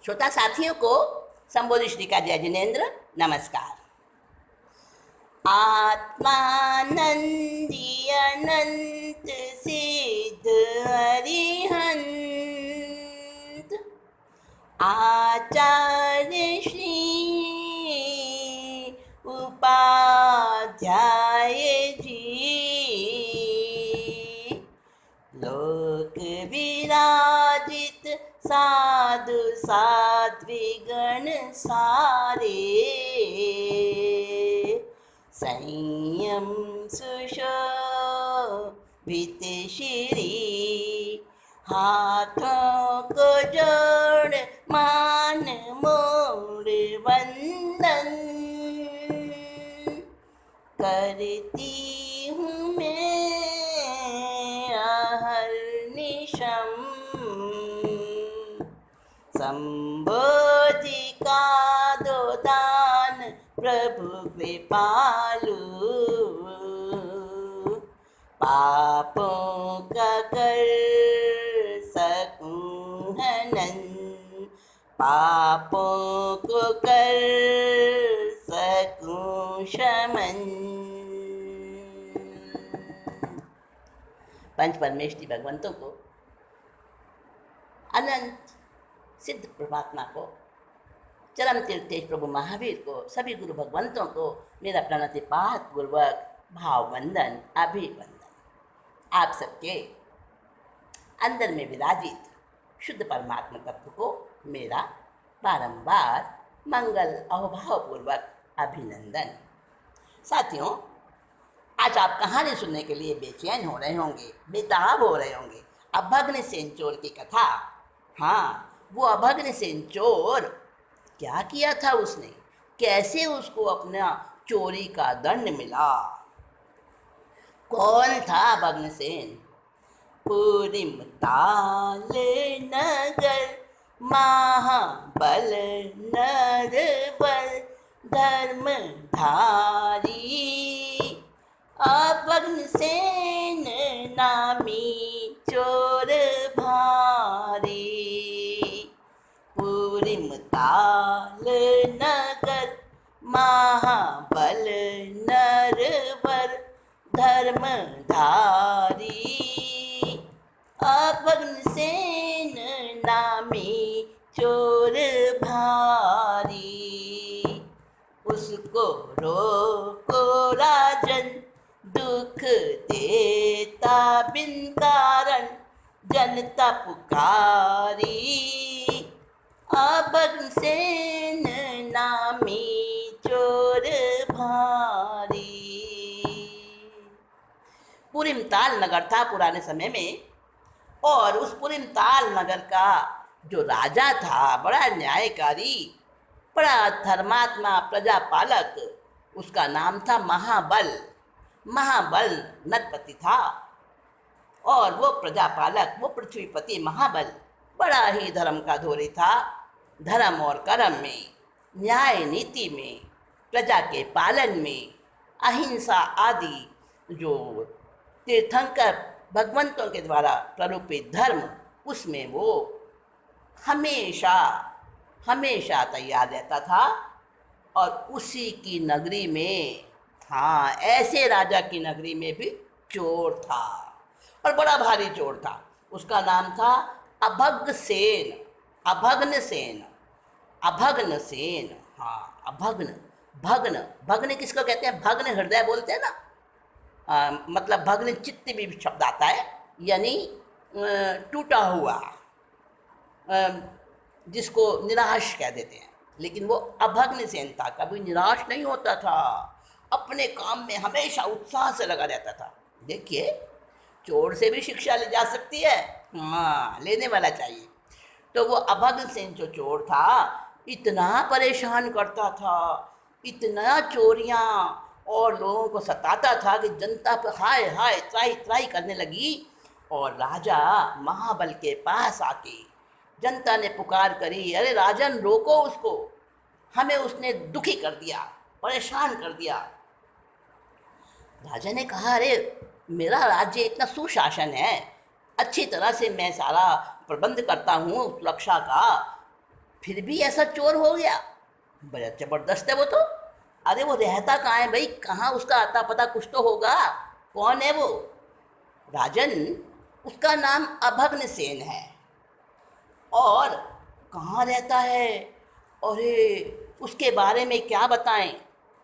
श्रोता साथियों को संबोधित श्री का जय जिनेन्द्र नमस्कार। आत्मानंदी अनंत सिद्ध अरिहंत आचार्य श्री उपाध्याय जी लोक विराजित साधु सात्विगण सारे संयम सुशोभित श्री हाथों को जोड़ मान मोड़ वंदन करती हूँ मैं अहर्निशम संबोधि का दो दान प्रभु कृपालु पापों का कर सकूं हनन पापों को कर सकूं शमन। पंच परमेष्टि भगवंतों को, अनंत सिद्ध परमात्मा को, चरम तीर्थेश प्रभु महावीर को, सभी गुरु भगवंतों को मेरा प्रणतिपात पूर्वक भाववंदन अभिवंदन। आप सबके अंदर में विराजित शुद्ध परमात्मा तत्व को मेरा बारंबार मंगल अहोभावपूर्वक अभिनंदन। साथियों, आज आप कहानी सुनने के लिए बेचैन हो रहे होंगे, बेताब हो रहे होंगे। अभग्न सेंचोर की कथा। हाँ, वो अभग्न सेंचोर क्या किया था उसने, कैसे उसको अपना चोरी का दंड मिला। कौन था अभग्न सेन? पुरिम ताल नगर महाबल नरवर धर्मधारी अभग्न सेन नामी चोर भारी। पुरिम ताल नगर महाबल नरवर धर्मधारी अभग्न सेन नामी चोर भारी। उसको रोको राजन दुख देता बिन कारण जनता पुकारी अभग्न सेन नामी चोर भारी। पुरिमताल नगर था पुराने समय में, और उस पुरिमताल नगर का जो राजा था, बड़ा न्यायकारी, बड़ा धर्मात्मा, प्रजापालक, उसका नाम था महाबल। महाबल नरपति था, और वो प्रजापालक, वो पृथ्वीपति महाबल बड़ा ही धर्म का धोरी था। धर्म और कर्म में, न्याय नीति में, प्रजा के पालन में, अहिंसा आदि जो तीर्थंकर भगवंतों के द्वारा प्ररूपित धर्म, उसमें वो हमेशा हमेशा तैयार रहता था। और उसी की नगरी में, हाँ, ऐसे राजा की नगरी में भी चोर था, और बड़ा भारी चोर था। उसका नाम था अभग्न सेन। अभग्न सेन, अभग्न सेन, हाँ, अभग्न। भग्न, भग्न किसको कहते हैं? भग्न हृदय बोलते हैं ना, मतलब भग्न चित्त भी शब्द आता है, यानी टूटा हुआ, जिसको निराश कह देते हैं। लेकिन वो अभग्न सेन था, कभी निराश नहीं होता था, अपने काम में हमेशा उत्साह से लगा रहता था। देखिए, चोर से भी शिक्षा ली जा सकती है, हाँ, लेने वाला चाहिए। तो वो अभग्न सेन जो चोर था, इतना परेशान करता था, इतना चोरियां और लोगों को सताता था कि जनता पर हाय हाय त्राही त्राही करने लगी। और राजा महाबल के पास आके जनता ने पुकार करी, अरे राजन, रोको उसको, हमें उसने दुखी कर दिया, परेशान कर दिया। राजा ने कहा, अरे मेरा राज्य इतना सुशासन है, अच्छी तरह से मैं सारा प्रबंध करता हूँ सुरक्षा का, फिर भी ऐसा चोर हो गया, बड़ा जबरदस्त है वो तो। अरे वो रहता कहाँ है भाई, कहाँ उसका आता पता कुछ तो होगा। कौन है वो? राजन, उसका नाम अभग्न सेन है। और कहाँ रहता है? अरे उसके बारे में क्या बताएं।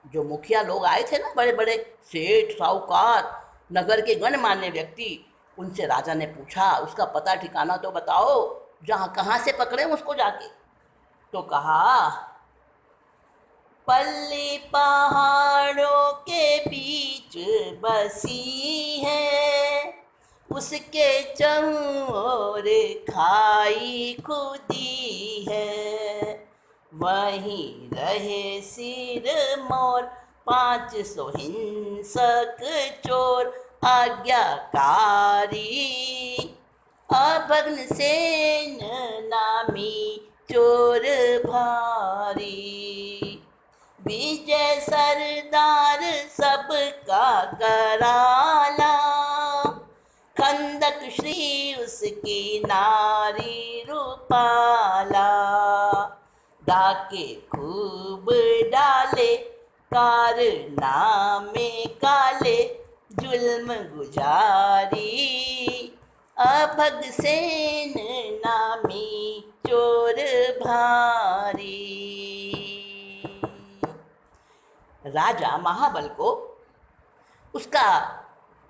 जो मुखिया लोग आए थे ना, बड़े बड़े सेठ साहूकार, नगर के गणमान्य व्यक्ति, उनसे राजा ने पूछा उसका पता ठिकाना तो बताओ, जहाँ कहाँ से पकड़े उसको जाके। तो कहा, पल्ली पहाड़ों के बीच बसी है, उसके चौर खाई खुदी है, वहीं रहे सिर मोर 500 हिंसक चोर आज्ञाकारी, अभग्न सेन नामी चोर भारी, विजय सरदार सबका कराला, खंदक श्री उसकी नारी रूपाला, डाके खूब डाले कारनामे काले, जुल्म गुजारी, अभग सेन नामी चोर भारी। राजा महाबल को उसका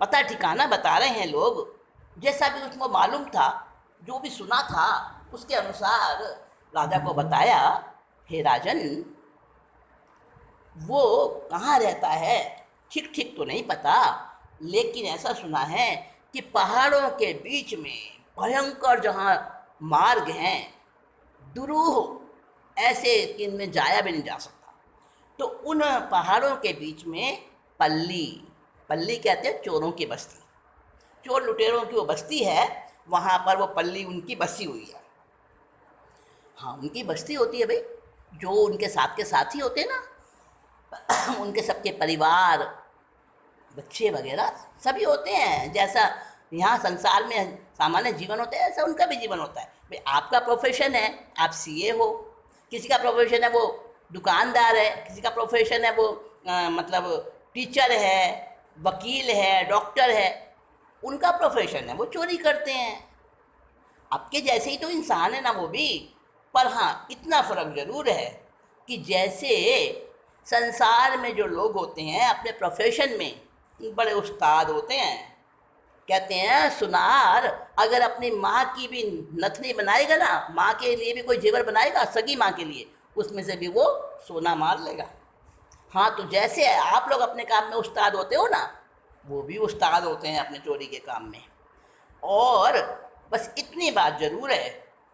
पता ठिकाना बता रहे हैं लोग। जैसा भी उसको मालूम था, जो भी सुना था, उसके अनुसार राजा को बताया, हे राजन, वो कहाँ रहता है ठीक ठीक तो नहीं पता, लेकिन ऐसा सुना है कि पहाड़ों के बीच में भयंकर जहाँ मार्ग हैं, दुरूह ऐसे कि इनमें जाया भी नहीं जा सकता, तो उन पहाड़ों के बीच में पल्ली, पल्ली कहते हैं चोरों की बस्ती, चोर लुटेरों की वो बस्ती है, वहाँ पर वो पल्ली उनकी बसी हुई है। हाँ, उनकी बस्ती होती है भाई, जो उनके साथ के साथी होते हैं ना, उनके सबके परिवार, बच्चे वगैरह सभी होते हैं। जैसा यहाँ संसार में सामान्य जीवन होता है, ऐसा उनका भी जीवन होता है भाई। आपका प्रोफेशन है, आप सीए हो, किसी का प्रोफेशन है वो दुकानदार है, किसी का प्रोफेशन है वो मतलब टीचर है, वकील है, डॉक्टर है, उनका प्रोफेशन है वो चोरी करते हैं। आपके जैसे ही तो इंसान है ना वो भी, पर हाँ इतना फ़र्क ज़रूर है कि जैसे संसार में जो लोग होते हैं अपने प्रोफेशन में बड़े उस्ताद होते हैं। कहते हैं सुनार अगर अपनी माँ की भी नथनी बनाएगा ना, माँ के लिए भी कोई जेवर बनाएगा, सगी माँ के लिए, उसमें से भी वो सोना मार लेगा। हाँ, तो जैसे आप लोग अपने काम में उस्ताद होते हो ना, वो भी उस्ताद होते हैं अपने चोरी के काम में। और बस इतनी बात ज़रूर है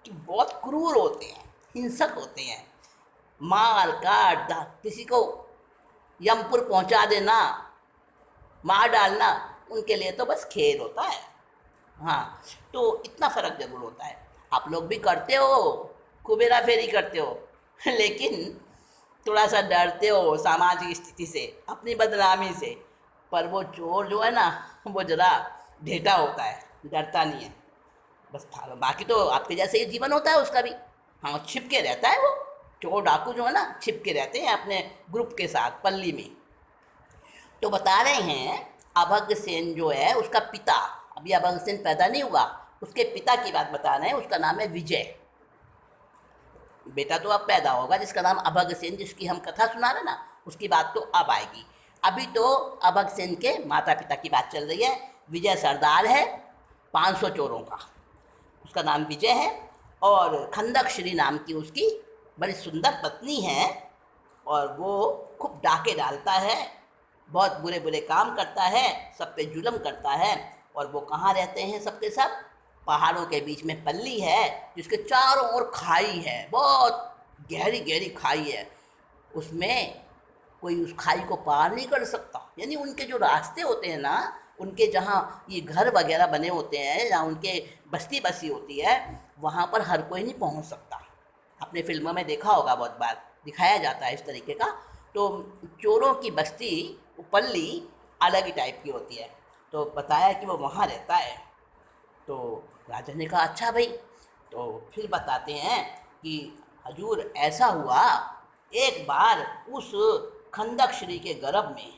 कि बहुत क्रूर होते हैं, हिंसक होते हैं, मार काट किसी को यमपुर पहुंचा देना, मार डालना, उनके लिए तो बस खेल होता है। हाँ, तो इतना फ़र्क ज़रूर होता है। आप लोग भी करते हो, खूब हेरा फेरी करते हो, लेकिन थोड़ा सा डरते हो सामाजिक स्थिति से, अपनी बदनामी से। पर वो चोर जो है ना, वो ज़रा ढेटा होता है, डरता नहीं है बस। बाकी तो आपके जैसे ही जीवन होता है उसका भी। हाँ, छिप के रहता है वो। चोर डाकू जो है ना, छिप के रहते हैं अपने ग्रुप के साथ पल्ली में। तो बता रहे हैं अभग सेन जो है उसका पिता, अभी अभग सेन पैदा नहीं हुआ, उसके पिता की बात बता रहे हैं। उसका नाम है विजय। बेटा तो अब पैदा होगा जिसका नाम अभग सेन, जिसकी हम कथा सुना रहे ना, उसकी बात तो अब आएगी। अभी तो अभग सेन के माता पिता की बात चल रही है। विजय सरदार है 500 चोरों का, उसका नाम विजय है। और खंदक श्री नाम की उसकी बड़ी सुंदर पत्नी है, और वो खूब डाके डालता है, बहुत बुरे बुरे काम करता है, सब पे जुल्म करता है। और वो कहाँ रहते हैं सबके सब? पहाड़ों के बीच में पल्ली है, जिसके चारों ओर खाई है, बहुत गहरी गहरी खाई है। उसमें कोई उस खाई को पार नहीं कर सकता। यानी उनके जो रास्ते होते हैं ना, उनके जहाँ ये घर वगैरह बने होते हैं, जहाँ उनके बस्ती बसी होती है, वहाँ पर हर कोई नहीं पहुँच सकता। आपने फिल्मों में देखा होगा, बहुत बार दिखाया जाता है इस तरीके का। तो चोरों की बस्ती पल्ली अलग ही टाइप की होती है। तो बताया कि वो वहाँ रहता है। तो राजा ने कहा अच्छा भाई। तो फिर बताते हैं कि हजूर ऐसा हुआ, एक बार उस खंदक श्री के गर्भ में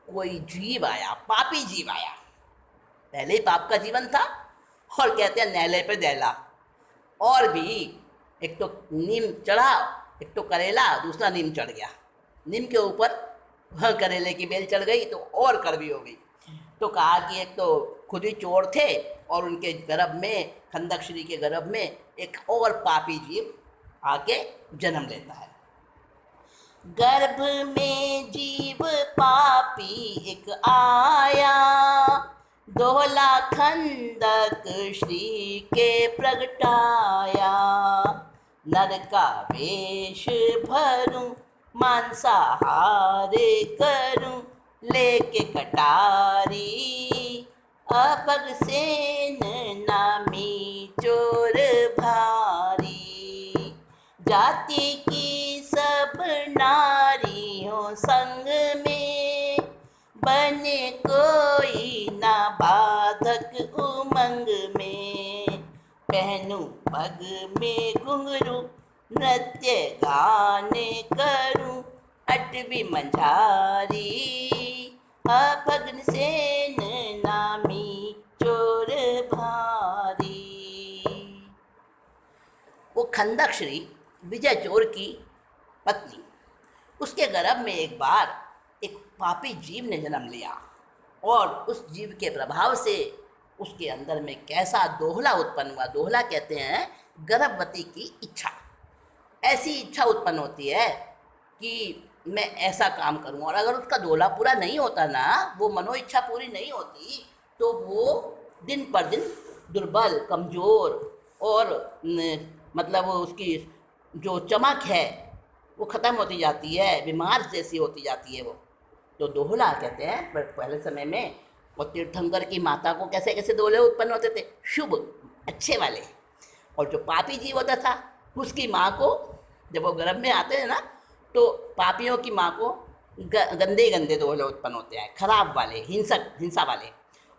कोई जीव आया, पापी जीव आया। पहले ही पाप का जीवन था, और कहते हैं नैले पे दैला। और भी एक तो नीम चढ़ा, एक तो करेला, दूसरा नीम चढ़ गया। नीम के ऊपर करेले की बेल चढ़ गई तो और कड़वी हो गई। तो कहा कि एक तो खुद ही चोर थे, और उनके गर्भ में, खंदक श्री के गर्भ में एक और पापी जीव आके जन्म लेता है। गर्भ में जीव पापी एक आया, दोहला खंदक श्री के प्रगटाया। नर का वेश भरूं, मांसाहार करूं, लेके कटारी। अपग सेन नामी चोर भारी। जाति की सब नारियों संग में, बने कोई ना बाधक उमंग में। पहनूं पग में घुंघरू, नृत्य गाने करूं, अटवी मंझारी। अभग्न सेन नामी चोर भारी। वो खंदक श्री विजय चोर की पत्नी, उसके गर्भ में एक बार एक पापी जीव ने जन्म लिया, और उस जीव के प्रभाव से उसके अंदर में कैसा दोहला उत्पन्न हुआ। दोहला कहते हैं गर्भवती की इच्छा। ऐसी इच्छा उत्पन्न होती है कि मैं ऐसा काम करूं, और अगर उसका दोहला पूरा नहीं होता ना, वो मनो इच्छा पूरी नहीं होती, तो वो दिन पर दिन दुर्बल, कमज़ोर, और मतलब उसकी जो चमक है वो ख़त्म होती जाती है, बीमार जैसी होती जाती है वो। तो दोहला कहते हैं पहले समय में। और तीर्थंकर की माता को कैसे कैसे दोहले उत्पन्न होते थे, शुभ अच्छे वाले। और जो पापी जीव होता था, उसकी माँ को जब वो गर्भ में आते हैं ना, तो पापियों की माँ को गंदे गंदे दोहले उत्पन्न होते हैं, खराब वाले, हिंसा वाले।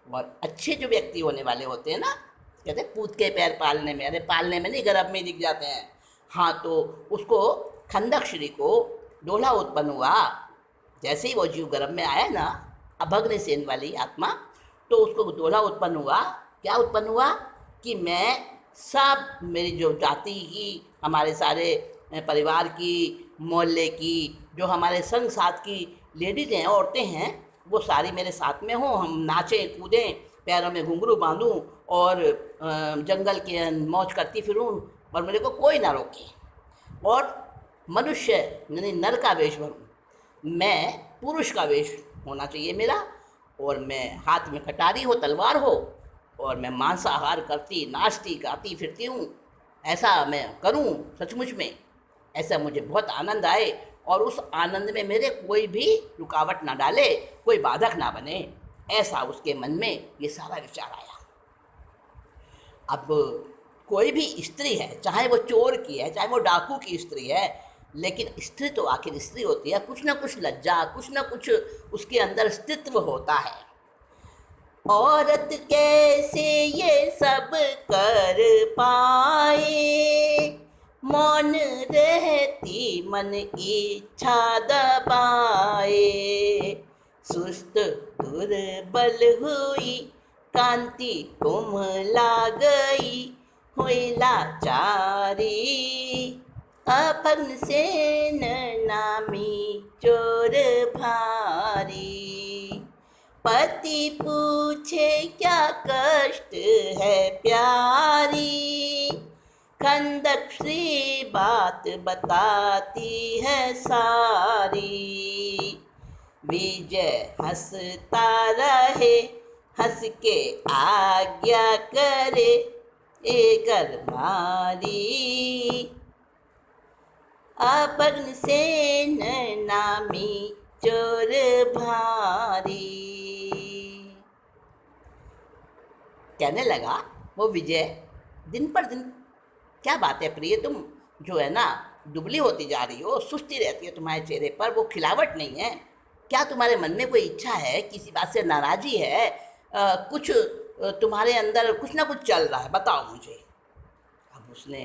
और अच्छे जो व्यक्ति होने वाले होते हैं ना, कहते हैं पूत के पैर पालने में, अरे पालने में नहीं, गर्भ में दिख जाते हैं। हाँ, तो उसको खंदक श्री को दोहला उत्पन्न हुआ। जैसे ही वो जीव गर्भ में आया ना, अभग्न सेन वाली आत्मा, तो उसको दोहला उत्पन्न हुआ। क्या उत्पन्न हुआ कि मैं सब, मेरी जो जाति की, हमारे सारे परिवार की, मोहल्ले की, जो हमारे संग साथ की लेडीज़ हैं, औरतें हैं, वो सारी मेरे साथ में हों। हम नाचें कूदें, पैरों में घुंघरू बांधूं, और जंगल के मौज करती फिरूं, और मेरे को कोई ना रोके। और मनुष्य यानी नर का वेश भरूं, मैं पुरुष का वेश होना चाहिए मेरा, और मैं हाथ में कटारी हो, तलवार हो, और मैं मांसाहार करती, नाचती, गाती फिरती हूँ। ऐसा मैं करूँ सचमुच में, ऐसा मुझे बहुत आनंद आए, और उस आनंद में मेरे कोई भी रुकावट ना डाले, कोई बाधक ना बने। ऐसा उसके मन में ये सारा विचार आया। अब कोई भी स्त्री है, चाहे वो चोर की है, चाहे वो डाकू की स्त्री है, लेकिन स्त्री तो आखिर स्त्री होती है। कुछ ना कुछ लज्जा, कुछ ना कुछ उसके अंदर अस्तित्व होता है। औरत कैसे ये सब कर पाए, मौन रहती मन इच्छा दबाए। सुस्त दुर्बल हुई, कांति कुमला गई, हुई लाचारी। अभग्न सेन नामी चोर भारी। पति पूछे क्या कष्ट है प्यारी, खंदक श्री बात बताती है सारी। विजय हंसता रहे, हंस के आज्ञा करे, एकर मारी। अभग्न सेन नामी चोर भारी। कहने लगा वो विजय, दिन पर दिन क्या बात है प्रिय, तुम जो है ना दुबली होती जा रही हो, सुस्ती रहती है तुम्हारे चेहरे पर, वो खिलावट नहीं है। क्या तुम्हारे मन में कोई इच्छा है, किसी बात से नाराज़ी है, कुछ तुम्हारे अंदर कुछ ना कुछ चल रहा है, बताओ मुझे। अब उसने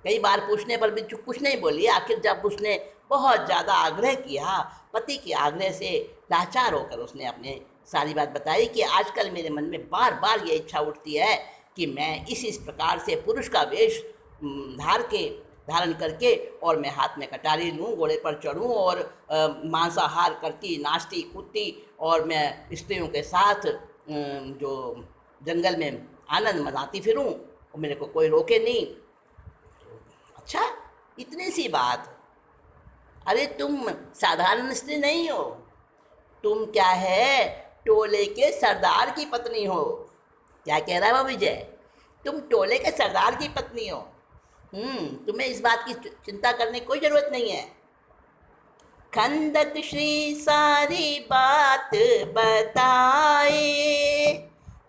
कई बार पूछने पर भी कुछ नहीं बोली। आखिर जब उसने बहुत ज़्यादा आग्रह किया, पति के आग्रह से लाचार होकर उसने अपने सारी बात बताई कि आजकल मेरे मन में बार बार ये इच्छा उठती है कि मैं इस प्रकार से पुरुष का वेश धारण करके और मैं हाथ में कटारी लूँ, घोड़े पर चढ़ूँ और मांसाहार करती, नाचती कूदती और मैं स्त्रियों के साथ जो जंगल में आनंद मनाती फिरूँ और मेरे को कोई रोके नहीं। अच्छा, इतनी सी बात? अरे तुम साधारण स्त्री नहीं हो, तुम क्या है, टोले के सरदार की पत्नी हो। क्या कह रहा है वो विजय? तुम टोले के सरदार की पत्नी हो। तुम्हें इस बात की चिंता करने की कोई जरूरत नहीं है। खंदक श्री सारी बात बताए,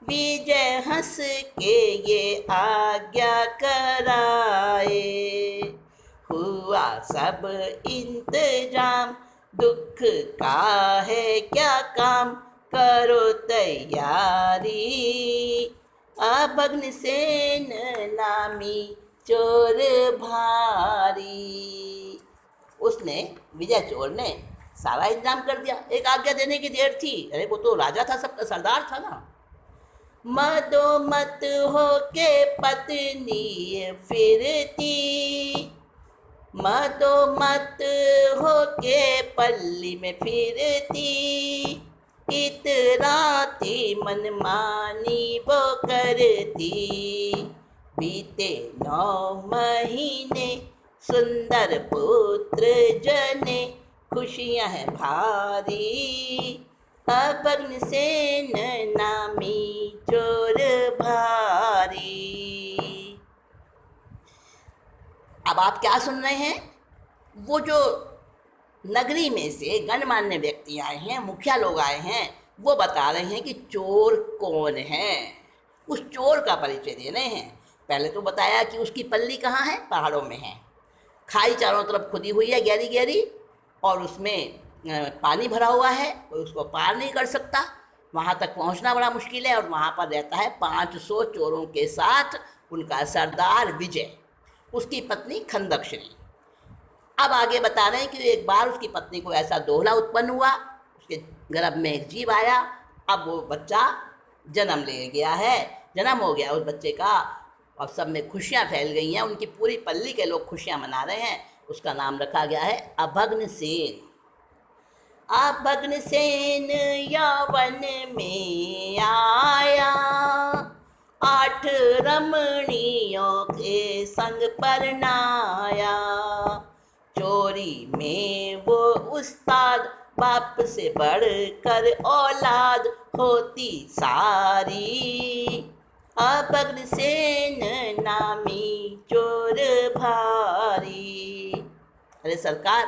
विजय हंस के ये आज्ञा कराए। हुआ सब इंतजाम, दुख का है क्या काम, करो तैयारी। अब अग्निसेन नामी चोर भारी। उसने, विजय चोर ने सारा इंतजाम कर दिया। एक आज्ञा देने की देर थी। अरे वो तो राजा था, सबका सरदार था ना। मदोमत हो के पत्नी फिरती, मदोमत हो के पल्ली में फिरती। इतराती मनमानी वो करती, बीते 9 महीने सुंदर पुत्र जने, खुशियाँ हैं भारी। अब अग्निसेन नामी चोर भारी। अब आप क्या सुन रहे हैं? वो जो नगरी में से गणमान्य व्यक्ति आए हैं, मुखिया लोग आए हैं, वो बता रहे हैं कि चोर कौन है। उस चोर का परिचय दे रहे हैं। पहले तो बताया कि उसकी पल्ली कहाँ है, पहाड़ों में है। खाई चारों तरफ खुदी हुई है गहरी गहरी, और उसमें पानी भरा हुआ है, कोई उसको पार नहीं कर सकता। वहाँ तक पहुँचना बड़ा मुश्किल है। और वहाँ पर रहता है 500 चोरों के साथ उनका सरदार विजय, उसकी पत्नी खंदकश्री। अब आगे बता रहे हैं कि एक बार उसकी पत्नी को ऐसा दोहला उत्पन्न हुआ, उसके गर्भ में एक जीव आया। अब वो बच्चा जन्म ले गया है, जन्म हो गया उस बच्चे का, और सब में खुशियाँ फैल गई हैं। उनकी पूरी पल्ली के लोग खुशियाँ मना रहे हैं। उसका नाम रखा गया है अभग्नसेन। अभग्नसेन यौवन में आया, 8 रमणियों के संग परनाया। चोरी में वो उस्ताद, बाप से बढ़कर औलाद होती सारी। अब अग्निसेन नामी चोर भारी। अरे सरकार,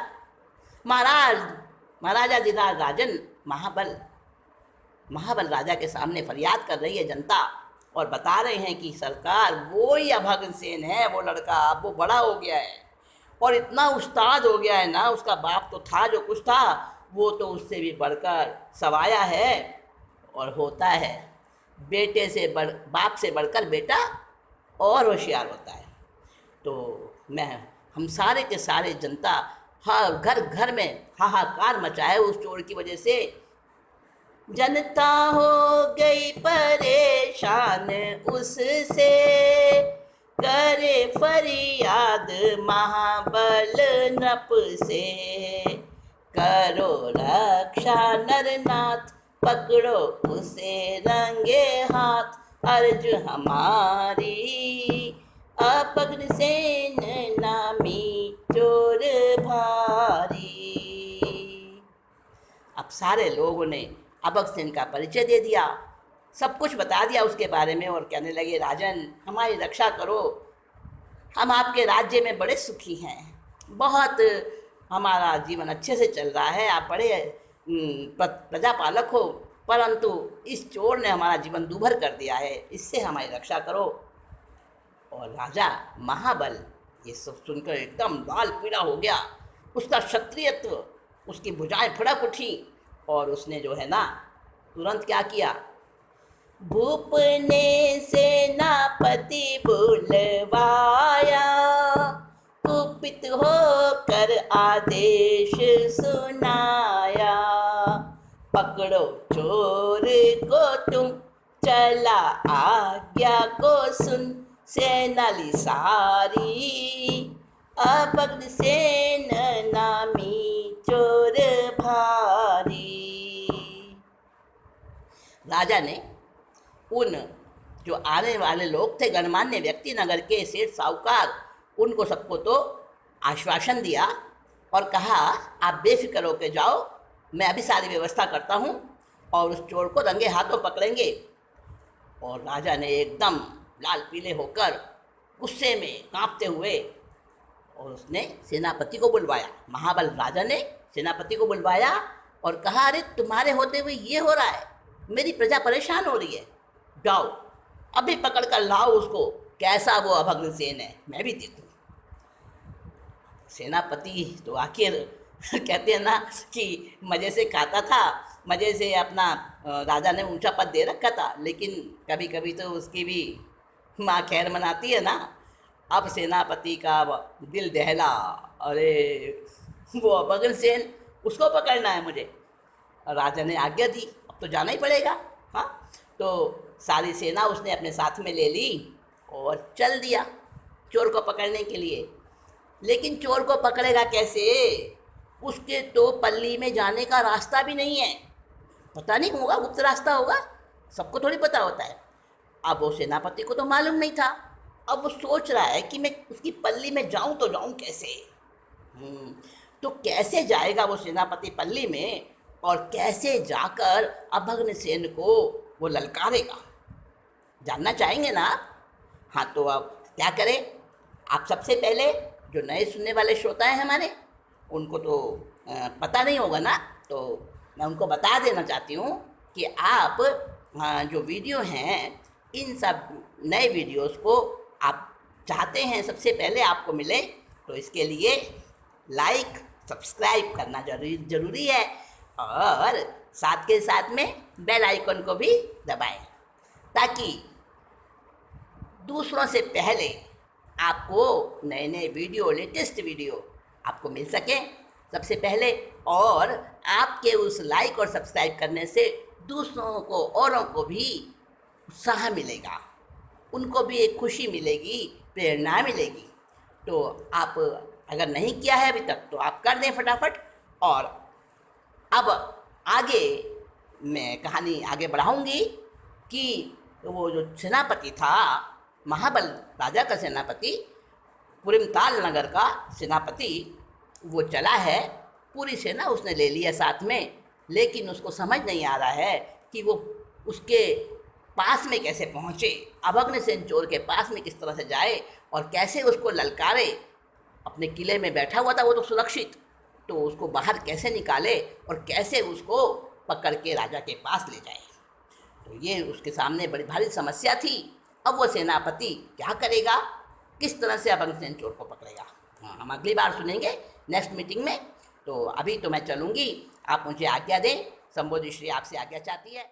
महाराजा धीराज राजन महाबल राजा के सामने फरियाद कर रही है जनता, और बता रहे हैं कि सरकार वो ही अभग्नसेन है, वो लड़का अब वो बड़ा हो गया है और इतना उस्ताद हो गया है ना। उसका बाप तो था जो कुछ था, वो तो उससे भी बढ़कर सवाया है और होता है। बाप से बढ़कर बेटा और होशियार होता है। तो हम सारे के सारे जनता घर घर में हाहाकार मचाए उस चोर की वजह से। जनता हो गई परेशान उससे, करे फरियाद महाबल नृप से। करो रक्षा नरनाथ, पकड़ो उसे रंगे हाथ, अर्ज हमारी। अब अग्निसेन नामी चोर भारी। अब सारे लोगों ने अभग्नसेन का परिचय दे दिया, सब कुछ बता दिया उसके बारे में, और कहने लगे राजन हमारी रक्षा करो, हम आपके राज्य में बड़े सुखी हैं, बहुत हमारा जीवन अच्छे से चल रहा है, आप बड़े प्रजापालक हो, परंतु इस चोर ने हमारा जीवन दूभर कर दिया है, इससे हमारी रक्षा करो। और राजा महाबल ये सब सुनकर एकदम लाल पीला हो गया। उसका क्षत्रियत्व, उसकी भुजाएं फड़क उठी, और उसने जो है ना तुरंत क्या किया, भूप ने सेनापति बुलवाया, कुपित होकर आदेश सुनाया, पकड़ो चोर को तुम, चला आज्ञा को सुन, सेनाली सारी अब अग्निसेन नामी चोर भारी। राजा ने उन जो आने वाले लोग थे, गणमान्य व्यक्ति, नगर के सेठ साहूकार, उनको सबको तो आश्वासन दिया और कहा आप बेफिक्र होकर जाओ, मैं अभी सारी व्यवस्था करता हूँ और उस चोर को रंगे हाथों पकड़ेंगे। और राजा ने एकदम लाल पीले होकर गुस्से में कांपते हुए और उसने सेनापति को बुलवाया। महाबल राजा ने सेनापति को बुलवाया और कहा अरे तुम्हारे होते हुए ये हो रहा है, मेरी प्रजा परेशान हो रही है, जाओ अभी पकड़ कर लाओ उसको, कैसा वो अभग्नसेन है मैं भी देखूँ। सेनापति तो आखिर कहते हैं ना कि मज़े से खाता था, मज़े से अपना राजा ने ऊंचा पद दे रखा था, लेकिन कभी कभी तो उसकी भी माँ खैर मनाती है ना। अब सेनापति का दिल दहला, अरे वो अभग्नसेन उसको पकड़ना है मुझे। राजा ने आज्ञा दी, अब तो जाना ही पड़ेगा। हाँ, तो सारी सेना उसने अपने साथ में ले ली और चल दिया चोर को पकड़ने के लिए। लेकिन चोर को पकड़ेगा कैसे? उसके तो पल्ली में जाने का रास्ता भी नहीं है, पता नहीं होगा, गुप्त रास्ता होगा, सबको थोड़ी पता होता है। अब वो सेनापति को तो मालूम नहीं था। अब वो सोच रहा है कि मैं उसकी पल्ली में जाऊं तो जाऊं कैसे। तो कैसे जाएगा वो सेनापति पल्ली में और कैसे जाकर अभग्नसेन को वो ललकारेगा, जानना चाहेंगे ना। हाँ, तो अब क्या करें? आप सबसे पहले जो नए सुनने वाले श्रोता हैं हमारे, उनको तो पता नहीं होगा ना, तो मैं उनको बता देना चाहती हूँ कि आप जो वीडियो हैं, इन सब नए वीडियोस को आप चाहते हैं सबसे पहले आपको मिले, तो इसके लिए लाइक सब्सक्राइब करना ज़रूरी है और साथ के साथ में बेल आइकन को भी दबाएं, ताकि दूसरों से पहले आपको नए नए वीडियो, लेटेस्ट वीडियो आपको मिल सके सबसे पहले। और आपके उस लाइक और सब्सक्राइब करने से दूसरों को, औरों को भी उत्साह मिलेगा, उनको भी एक खुशी मिलेगी, प्रेरणा मिलेगी। तो आप अगर नहीं किया है अभी तक तो आप कर दें फटाफट। और अब आगे मैं कहानी आगे बढ़ाऊंगी कि वो जो सेनापति था, महाबल राजा का सेनापति, पुरिमताल नगर का सेनापति, वो चला है, पूरी सेना उसने ले लिया साथ में, लेकिन उसको समझ नहीं आ रहा है कि वो उसके पास में कैसे पहुँचे, अभग्नसेन चोर के पास में किस तरह से जाए और कैसे उसको ललकारे। अपने किले में बैठा हुआ था वो तो सुरक्षित, तो उसको बाहर कैसे निकाले और कैसे उसको पकड़ के राजा के पास ले जाए। तो ये उसके सामने बड़ी भारी समस्या थी। अब वो सेनापति क्या करेगा, किस तरह से अभग्नसेन चोर को पकड़ेगा, हाँ, हम अगली बार सुनेंगे नेक्स्ट मीटिंग में। तो अभी तो मैं चलूँगी, आप मुझे आज्ञा दें। संबोधि श्री आपसे आज्ञा चाहती है।